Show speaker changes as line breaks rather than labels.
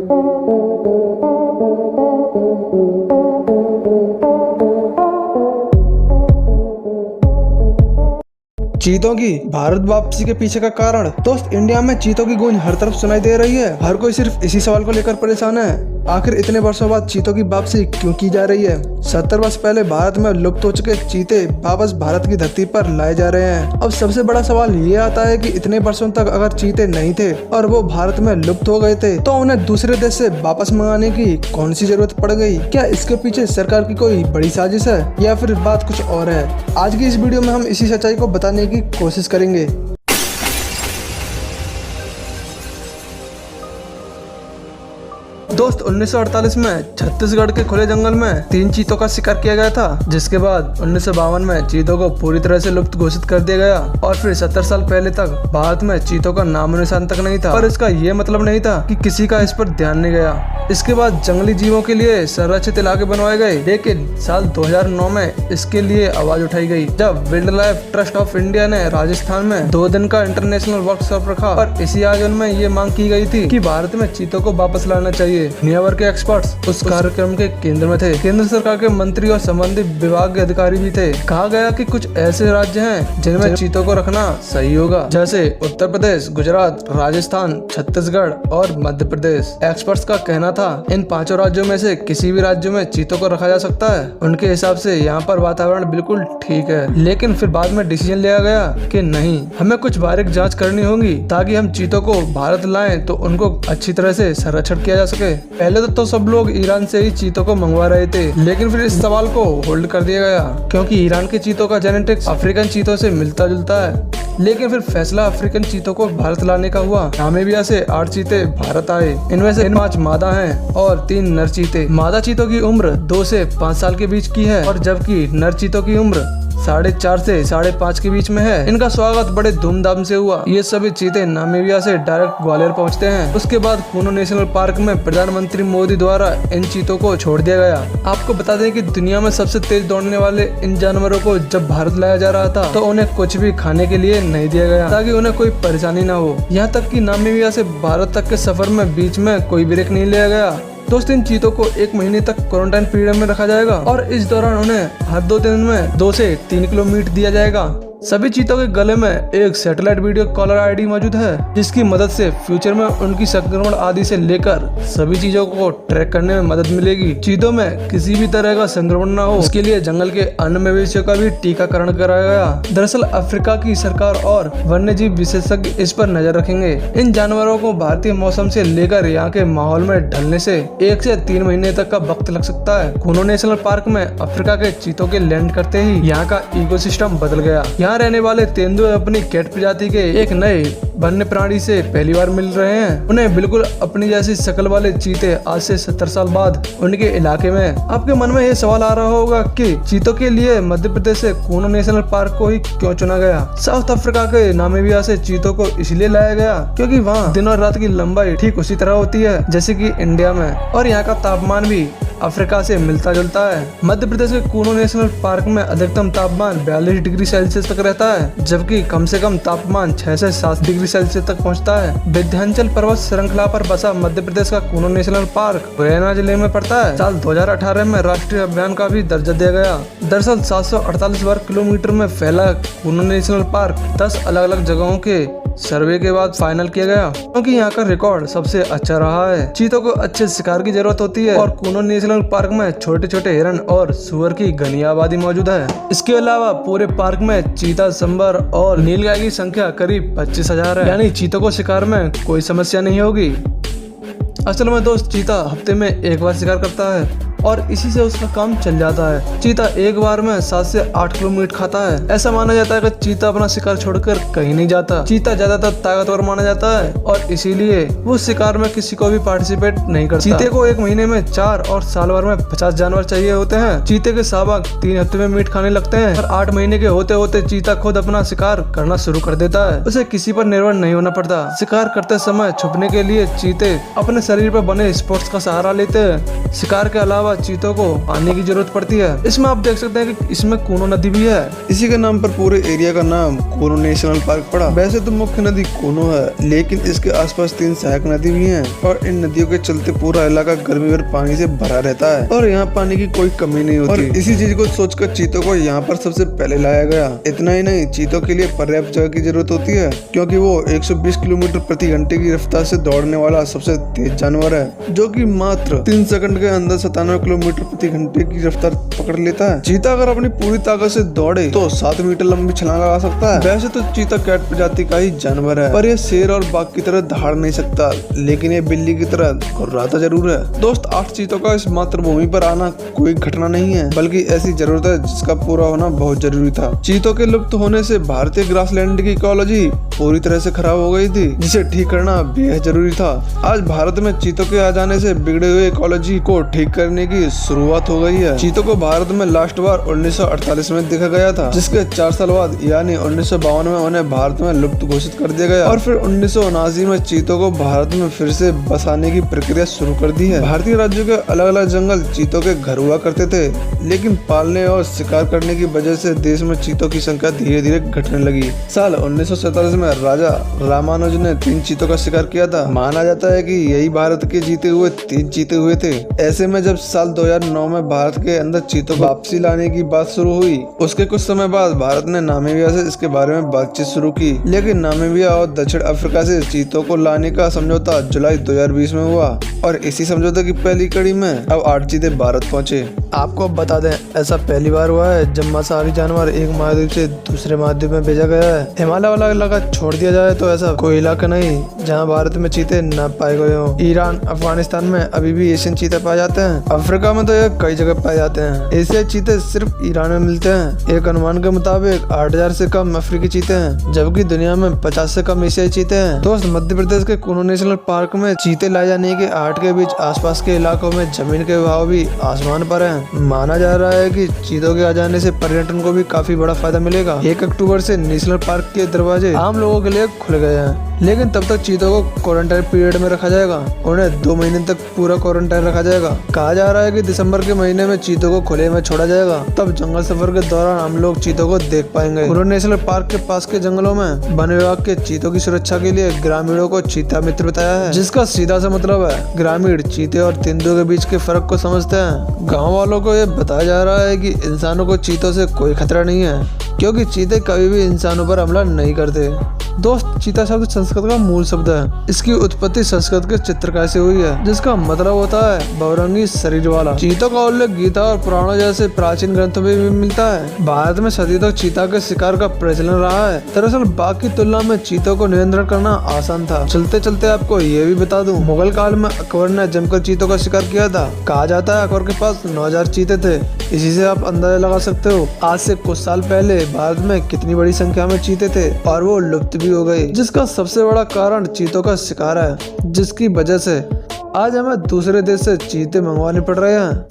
चीतों की भारत वापसी के पीछे का कारण। दोस्त, इंडिया में चीतों की गूंज हर तरफ सुनाई दे रही है। हर कोई सिर्फ इसी सवाल को लेकर परेशान है, आखिर इतने वर्षों बाद चीतों की वापसी क्यों की जा रही है। 70 वर्ष पहले भारत में लुप्त हो चुके चीते वापस भारत की धरती पर लाए जा रहे हैं। अब सबसे बड़ा सवाल ये आता है कि इतने वर्षों तक अगर चीते नहीं थे और वो भारत में लुप्त हो गए थे, तो उन्हें दूसरे देश से वापस मंगाने की कौन सी जरूरत पड़ गई। क्या इसके पीछे सरकार की कोई बड़ी साजिश है या फिर बात कुछ और है। आज की इस वीडियो में हम इसी सच्चाई को बताने की कोशिश करेंगे। दोस्त, 1948 में छत्तीसगढ़ के खुले जंगल में 3 चीतों का शिकार किया गया था, जिसके बाद 1952 में चीतों को पूरी तरह से लुप्त घोषित कर दिया गया और फिर 70 साल पहले तक भारत में चीतों का नामो निशान तक नहीं था। पर इसका ये मतलब नहीं था कि किसी का इस पर ध्यान नहीं गया। इसके बाद जंगली जीवों के लिए संरक्षित इलाके बनवाए गए, लेकिन साल 2009 में इसके लिए आवाज उठाई गई, जब wild life trust of India ने राजस्थान में 2 दिन का इंटरनेशनल वर्कशॉप रखा और इसी आयोजन में ये मांग की गई थी कि भारत में चीतों को वापस लाना चाहिए। दुनिया भर के एक्सपर्ट्स उस कार्यक्रम के केंद्र में थे। केंद्र सरकार के मंत्री और संबंधित विभाग के अधिकारी भी थे। कहा गया कि कुछ ऐसे राज्य हैं जिनमें चीतों को रखना सही होगा, जैसे उत्तर प्रदेश, गुजरात, राजस्थान, छत्तीसगढ़ और मध्य प्रदेश। एक्सपर्ट्स का कहना था इन 5 राज्यों में से किसी भी राज्य में चीतों को रखा जा सकता है। उनके हिसाब से यहाँ पर वातावरण बिल्कुल ठीक है, लेकिन फिर बाद में डिसीजन लिया गया कि नहीं, हमें कुछ बारीक जांच करनी होगी ताकि हम चीतों को भारत लाएं तो उनको अच्छी तरह से संरक्षण किया जा सके। पहले तो सब लोग ईरान से ही चीतों को मंगवा रहे थे, लेकिन फिर इस सवाल को होल्ड कर दिया गया क्योंकि ईरान के चीतों का जेनेटिक्स अफ्रीकन चीतों से मिलता जुलता है। लेकिन फिर फैसला अफ्रीकन चीतों को भारत लाने का हुआ। नामीबिया से 8 चीते भारत आए। इनमें से 5 मादा हैं और 3 नर चीते। मादा चीतों की उम्र 2 से 5 साल के बीच की है और जबकि नर चीतों की उम्र 4.5 से 5.5 के बीच में है। इनका स्वागत बड़े धूमधाम से हुआ। ये सभी चीते नामीबिया से डायरेक्ट ग्वालियर पहुंचते हैं। उसके बाद कूनो नेशनल पार्क में प्रधानमंत्री मोदी द्वारा इन चीतों को छोड़ दिया गया। आपको बता दें कि दुनिया में सबसे तेज दौड़ने वाले इन जानवरों को जब भारत लाया जा रहा था तो उन्हें कुछ भी खाने के लिए नहीं दिया गया ताकि उन्हें कोई परेशानी न हो। यहाँ तक कि नामीबिया से भारत तक के सफर में बीच में कोई ब्रेक नहीं लिया गया। दोस्त, इन चीतों को 1 महीने तक क्वारंटाइन पीरियड में रखा जाएगा और इस दौरान उन्हें हर 2 दिन में 2 से 3 किलो मीट दिया जाएगा। सभी चीतों के गले में एक सैटेलाइट वीडियो कॉलर आईडी मौजूद है, जिसकी मदद से फ्यूचर में उनकी संक्रमण आदि से लेकर सभी चीजों को ट्रैक करने में मदद मिलेगी। चीतों में किसी भी तरह का संक्रमण न हो, इसके लिए जंगल के अन्य मवेशियों का भी टीकाकरण कराया गया। दरअसल अफ्रीका की सरकार और वन्य जीव विशेषज्ञ इस पर नजर रखेंगे। इन जानवरों को भारतीय मौसम से लेकर यहाँ के माहौल में ढलने से 1 से 3 महीने तक का वक्त लग सकता है। कूनो नेशनल पार्क में अफ्रीका के चीतों के लैंड करते ही यहाँ का इकोसिस्टम बदल गया। यहाँ रहने वाले तेंदुए अपनी कैट प्रजाति के एक नए वन्य प्राणी से पहली बार मिल रहे हैं। उन्हें बिल्कुल अपनी जैसी शक्ल वाले चीते आज से 70 साल बाद उनके इलाके में। आपके मन में ये सवाल आ रहा होगा कि चीतों के लिए मध्य प्रदेश से कूनो नेशनल पार्क को ही क्यों चुना गया। साउथ अफ्रीका के नामीबिया से चीतों को इसलिए लाया गया क्योंकि वहाँ दिन और रात की लंबाई ठीक उसी तरह होती है जैसे कि इंडिया में, और यहाँ का तापमान भी अफ्रीका से मिलता जुलता है। मध्य प्रदेश के कूनो नेशनल पार्क में अधिकतम तापमान 42 डिग्री सेल्सियस तक रहता है, जबकि कम से कम तापमान 6 से 7 डिग्री सेल्सियस तक पहुंचता है। विंध्याचल पर्वत श्रृंखला पर बसा मध्य प्रदेश का कूनो नेशनल पार्क मुरैना जिले में पड़ता है। साल 2018 में राष्ट्रीय अभियान का भी दर्जा दिया गया। दरअसल 748 वर्ग किलोमीटर में फैला कूनो नेशनल पार्क 10 अलग अलग जगहों के सर्वे के बाद फाइनल किया गया क्योंकि यहाँ का रिकॉर्ड सबसे अच्छा रहा है। चीतों को अच्छे शिकार की जरूरत होती है और कूनो नेशनल पार्क में छोटे छोटे हिरन और सुअर की घनी आबादी मौजूद है। इसके अलावा पूरे पार्क में चीता, सांबर और नीलगाय की संख्या करीब 25,000 है, यानी चीतों को शिकार में कोई समस्या नहीं होगी। असल में दोस्त, चीता हफ्ते में 1 बार शिकार करता है और इसी से उसका काम चल जाता है। चीता एक बार में 7 से 8 किलो मीट खाता है। ऐसा माना जाता है कि चीता अपना शिकार छोड़कर कहीं नहीं जाता। चीता ज्यादातर ताकतवर माना जाता है और इसीलिए वो शिकार में किसी को भी पार्टिसिपेट नहीं करता। चीते को 1 महीने में 4 और साल भर में 50 जानवर चाहिए होते हैं। चीते के शावक 3 हफ्ते में मीट खाने लगते हैं और 8 महीने के होते होते चीता खुद अपना शिकार करना शुरू कर देता है। उसे किसी पर निर्भर नहीं होना पड़ता। शिकार करते समय छुपने के लिए चीते अपने शरीर पर बने स्पॉट्स का सहारा लेते हैं। शिकार के अलावा बाद चीतों को पानी की जरूरत पड़ती है। इसमें आप देख सकते हैं कि इसमें कूनो नदी भी है। इसी के नाम पर पूरे एरिया का नाम कूनो नेशनल पार्क पड़ा। वैसे तो मुख्य नदी कूनो है, लेकिन इसके आसपास 3 सहायक नदी भी हैं और इन नदियों के चलते पूरा इलाका गर्मी और पानी से भरा रहता है और यहाँ पानी की कोई कमी नहीं होती। और इसी चीज को सोचकर चीतों को यहाँ पर सबसे पहले लाया गया। इतना ही नहीं, चीतों के लिए पर्याप्त जगह की जरूरत होती है क्योंकि वो 120 किलोमीटर प्रति घंटे की रफ्तार से दौड़ने वाला सबसे तेज जानवर है, जो कि मात्र 3 सेकंड के अंदर 97 किलोमीटर प्रति घंटे की रफ्तार पकड़ लेता है। चीता अगर अपनी पूरी ताकत से दौड़े तो 7 मीटर लंबी छलांग लगा सकता है। वैसे तो चीता कैट प्रजाति का ही जानवर है, पर यह शेर और बाघ की तरह दहाड़ नहीं सकता, लेकिन ये बिल्ली की तरह घुर्राता जरूर है। दोस्त, 8 चीतों का इस मातृभूमि पर आना कोई घटना नहीं है, बल्कि ऐसी जरूरत है जिसका पूरा होना बहुत जरूरी था। चीतों के लुप्त होने से भारतीय ग्रासलैंड की इकोलॉजी पूरी तरह से खराब हो गई थी, जिसे ठीक करना बेहद जरूरी था। आज भारत में चीतों के आ जाने से बिगड़े हुए इकोलॉजी को ठीक करने की शुरुआत हो गई है। चीतों को भारत में लास्ट बार 1948 में देखा गया था, जिसके 4 साल बाद यानी 1952 में उन्हें भारत में लुप्त घोषित कर दिया गया और फिर 1979 में चीतों को भारत में फिर से बसाने की प्रक्रिया शुरू कर दी है। भारतीय राज्यों के अलग अलग जंगल चीतों के घर हुआ करते थे, लेकिन पालने और शिकार करने की वजह से देश में चीतों की संख्या धीरे धीरे घटने लगी। साल 1947 में राजा रामानुज ने 3 चीतों का शिकार किया था। माना जाता है कि यही भारत के जीते हुए 3 चीते हुए थे। ऐसे में जब साल 2009 में भारत के अंदर चीतों को वापसी लाने की बात शुरू हुई, उसके कुछ समय बाद भारत ने नामीबिया से इसके बारे में बातचीत शुरू की, लेकिन नामीबिया और दक्षिण अफ्रीका से चीतों को लाने का समझौता जुलाई 2020 में हुआ और इसी समझौते की पहली कड़ी में अब 8 चीते भारत पहुंचे। आपको अब बता दें, ऐसा पहली बार हुआ है जब मांसाहारी जानवर एक महाद्वीप से दूसरे महाद्वीप में भेजा गया है। हिमालय वाला इलाका छोड़ दिया जाए तो ऐसा कोई इलाका नहीं जहां भारत में चीते न पाए गए हों। ईरान, अफगानिस्तान में अभी भी एशियन चीते पाए जाते हैं। अफ्रीका में तो ये कई जगह पाए जाते हैं। एशियाई चीते सिर्फ ईरान में मिलते हैं। एक अनुमान के मुताबिक 8000 से कम अफ्रीकी चीते हैं, जबकि दुनिया में 50 से कम एशियाई चीते हैं। दोस्त, मध्य प्रदेश के कूनो नेशनल पार्क में चीते लाए जाने के 8 के बीच आसपास के इलाकों में जमीन के भाव भी आसमान पर हैं। माना जा रहा है कि चीतों के आ जाने से पर्यटन को भी काफी बड़ा फायदा मिलेगा। 1 अक्टूबर से नेशनल पार्क के दरवाजे आम लोगों के लिए खुल गए हैं, लेकिन तब तक चीतों को क्वारंटाइन पीरियड में रखा जाएगा। उन्हें 2 महीने तक पूरा क्वारंटाइन रखा जाएगा। कहा जा रहा है कि दिसंबर के महीने में चीतों को खुले में छोड़ा जाएगा, तब जंगल सफर के दौरान हम लोग चीतों को देख पाएंगे। कूनो नेशनल पार्क के पास के जंगलों में वन विभाग के चीतों की सुरक्षा के लिए ग्रामीणों को चीता मित्र बताया है, जिसका सीधा सा मतलब है ग्रामीण चीते और तेंदुओं के बीच के फर्क को समझते हैं। गाँव वालों को यह बताया जा रहा है कि इंसानों को चीतों से कोई खतरा नहीं है, क्योंकि चीते कभी भी इंसानों पर हमला नहीं करते। दोस्त, चीता शब्द संस्कृत का मूल शब्द है। इसकी उत्पत्ति संस्कृत के चित्रकार से हुई है, जिसका मतलब होता है बहुरंगी शरीर वाला। चीतों का उल्लेख गीता और पुराणों जैसे प्राचीन ग्रंथों में भी मिलता है। भारत में सदियों तक चीता के शिकार का प्रचलन रहा है। दरअसल बाघ की तुलना में चीतों को नियंत्रण करना आसान था। चलते चलते आपको ये भी बता दूं, मुगल काल में अकबर ने जमकर चीतों का शिकार किया था। कहा जाता है अकबर के पास 9000 चीते थे। इसी से आप अंदाजा लगा सकते हो आज से कुछ साल पहले भारत में कितनी बड़ी संख्या में चीते थे और वो लुप्त भी हो गए, जिसका सबसे बड़ा कारण चीतों का शिकार है, जिसकी वजह से आज हमें दूसरे देश से चीते मंगवाने पड़ रहे हैं।